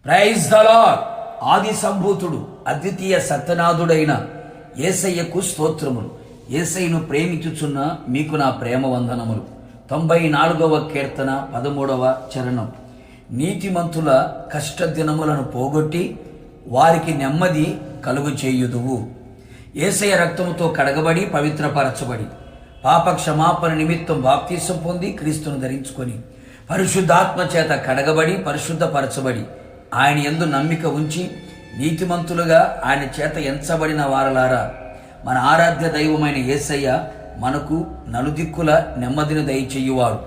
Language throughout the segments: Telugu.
Praise the lord. ఆది సంభూతుడు అద్వితీయ సత్యనాథుడైన యేసయ్యకు స్తోత్రములు. యేసయ్యను ప్రేమించుచున్న మీకు నా ప్రేమ వందనములు. 94వ కీర్తన 13వ చరణం. నీతిమంతుల కష్టదినములను పోగొట్టి వారికి నెమ్మది కలుగు చేయుదువు. యేసయ్య రక్తముతో కడగబడి పవిత్రపరచబడి పాప క్షమాపణ నిమిత్తం బాప్తీసం పొంది క్రీస్తును ధరించుకొని పరిశుద్ధాత్మ చేత కడగబడి పరిశుద్ధపరచబడి ఆయన యందు నమ్మిక ఉంచి నీతిమంతులుగా ఆయన చేత ఎంచబడిన వారలారా, మన ఆరాధ్య దైవమైన యేసయ్య మనకు నలుదిక్కుల నెమ్మదిని దయచేయువాడు.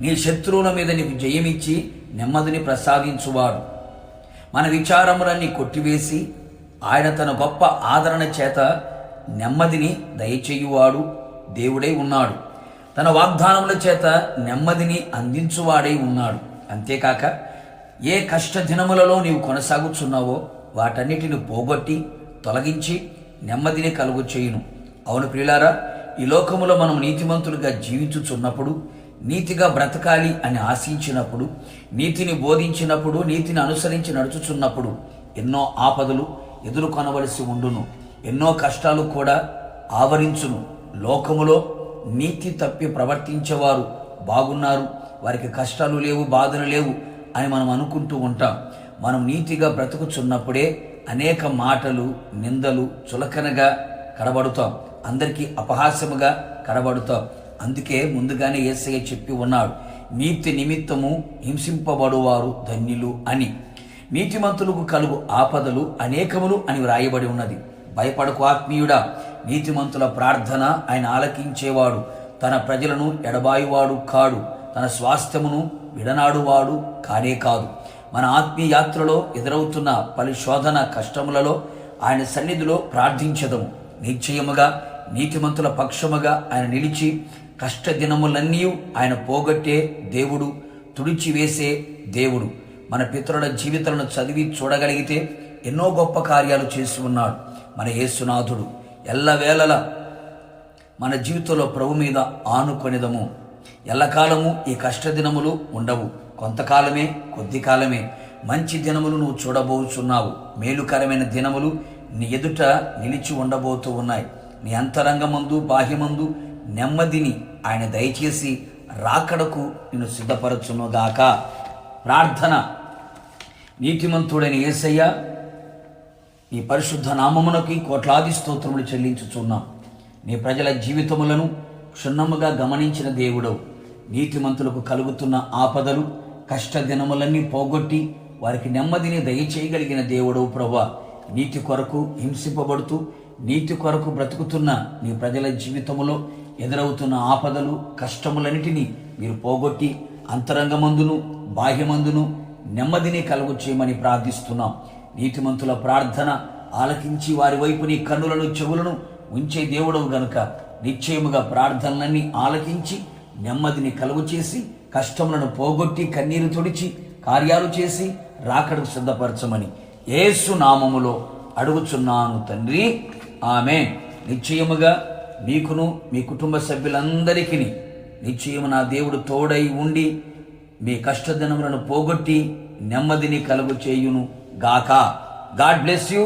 నీ శత్రువుల మీద నీకు జయమిచ్చి నెమ్మదిని ప్రసాదించువాడు. మన విచారములన్నీ కొట్టివేసి ఆయన తన గొప్ప ఆదరణ చేత నెమ్మదిని దయచేయువాడు దేవుడై ఉన్నాడు. తన వాగ్దానముల చేత నెమ్మదిని అందించువాడై ఉన్నాడు. అంతేకాక ఏ కష్ట దినములలో నీవు కొనసాగుచున్నావో వాటన్నిటిని పోగొట్టి తొలగించి నెమ్మదిని కలుగు చేయును. అవును ప్రియులారా, ఈ లోకములో మనం నీతిమంతులుగా జీవించుచున్నప్పుడు, నీతిగా బ్రతకాలి అని ఆశించినప్పుడు, నీతిని బోధించినప్పుడు, నీతిని అనుసరించి నడుచుచున్నప్పుడు ఎన్నో ఆపదలు ఎదుర్కొనవలసి ఉండును. ఎన్నో కష్టాలు కూడా ఆవరించును. లోకములో నీతి తప్పి ప్రవర్తించేవారు బాగున్నారు, వారికి కష్టాలు లేవు, బాధలు లేవు అని మనం అనుకుంటూ ఉంటాం. మనం నీతిగా బ్రతుకుచున్నప్పుడే అనేక మాటలు, నిందలు, చులకనగా కనబడుతాం. అందరికీ అపహాస్యముగా కనబడుతాం. అందుకే ముందుగానే యేసయ్య చెప్పి ఉన్నాడు, నీతి నిమిత్తము హింసింపబడువారు ధన్యులు అని. నీతిమంతులకు కలుగు ఆపదలు అనేకములు అని వ్రాయబడి ఉన్నది. భయపడకు ఆత్మీయుడా, నీతిమంతుల ప్రార్థన ఆయన ఆలకించేవాడు. తన ప్రజలను ఎడబాయువాడు కాడు, తన స్వాస్థ్యమును విడనాడువాడు కానే కాదు. మన ఆత్మీయ యాత్రలో ఎదురవుతున్న పలు శోధన కష్టములలో ఆయన సన్నిధిలో ప్రార్థించదము. నిశ్చయముగా నీతిమంతుల పక్షముగా ఆయన నిలిచి కష్ట దినములన్నీ ఆయన పోగొట్టే దేవుడు, తుడిచివేసే దేవుడు. మన పితరుల జీవితాలను చదివి చూడగలిగితే ఎన్నో గొప్ప కార్యాలు చేసి ఉన్నాడు మన యేసునాథుడు. ఎల్లవేళలా మన జీవితంలో ప్రభు మీద ఆనుకొనిదము. ఎల్లకాలము ఈ కష్టదినములు ఉండవు, కొంతకాలమే, కొద్ది కాలమే. మంచి దినములు నువ్వు చూడబోచున్నావు. మేలుకరమైన దినములు నీ ఎదుట నిలిచి ఉండబోతూ ఉన్నాయి. నీ అంతరంగమందు బాహ్యమందు నెమ్మదిని ఆయన దయచేసి రాకడకు నిన్ను సిద్ధపరచునుగాక. ప్రార్థన. నీతిమంతుడైన యేసయ్య, నీ పరిశుద్ధ నామమునకి కోట్లాది స్తోత్రములు చెల్లించుచున్నాం. నీ ప్రజల జీవితములను క్షుణ్ణముగా గమనించిన దేవుడవు. నీతిమంతులకు కలుగుతున్న ఆపదలు, కష్ట దినములన్నీ పోగొట్టి వారికి నెమ్మదిని దయచేయగలిగిన దేవుడవు ప్రభువా. నీతి కొరకు హింసింపబడుతూ నీతి కొరకు బ్రతుకుతున్న నీ ప్రజల జీవితములో ఎదురవుతున్న ఆపదలు, కష్టములన్నిటినీ మీరు పోగొట్టి అంతరంగమందును బాహ్యమందును నెమ్మదిని కలుగు చేయమని ప్రార్థిస్తున్నాం. నీతిమంతుల ప్రార్థన ఆలకించి వారి వైపు నీ కన్నులను, చెవులను ఉంచే దేవుడవు గనుక నిశ్చయముగా ప్రార్థనలన్నీ ఆలకించి నెమ్మదిని కలుగు చేసి కష్టములను పోగొట్టి కన్నీరు తుడిచి కార్యాలు చేసి రాకడకు సిద్ధపరచమని యేసు నామములో అడుగుచున్నాను తండ్రి, ఆమేన్. నిశ్చయముగా మీకును మీ కుటుంబ సభ్యులందరికీ నిశ్చయము నా దేవుడు తోడై ఉండి మీ కష్టదినములను పోగొట్టి నెమ్మదిని కలుగు చేయును గాక. God bless you.